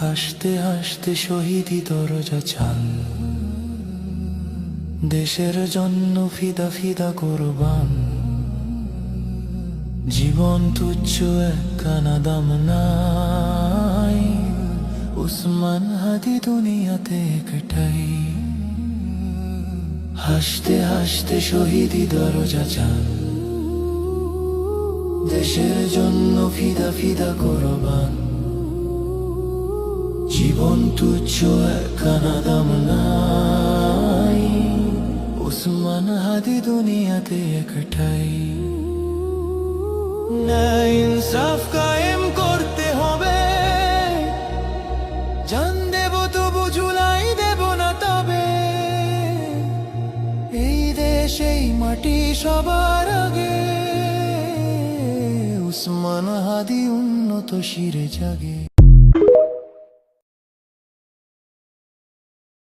হাসতে হাসতে শহীদি দরজা চান, দেশের জন্য ফিদা ফিদা কোরবান। জীবন তুচ্ছ একখানা দাম নাই, উসমান হাদি দুনিয়াতে একটাই। হাসতে হাসতে শহীদি দরজা চান, দেশের জন্য ফিদা ফিদা কোরবান। জীবন তুচ্ছ একখানা দাম নাই, উসমান হাদি দুনিয়াতে একটাই। ন্যায় ইনসাফ কায়েম করতে হবে, জান দেব তবু ঝুলাই দেব না তবে। এই দেশ এই মাটি সবার আগে, উসমান হাদি উন্নত শিরে জাগে।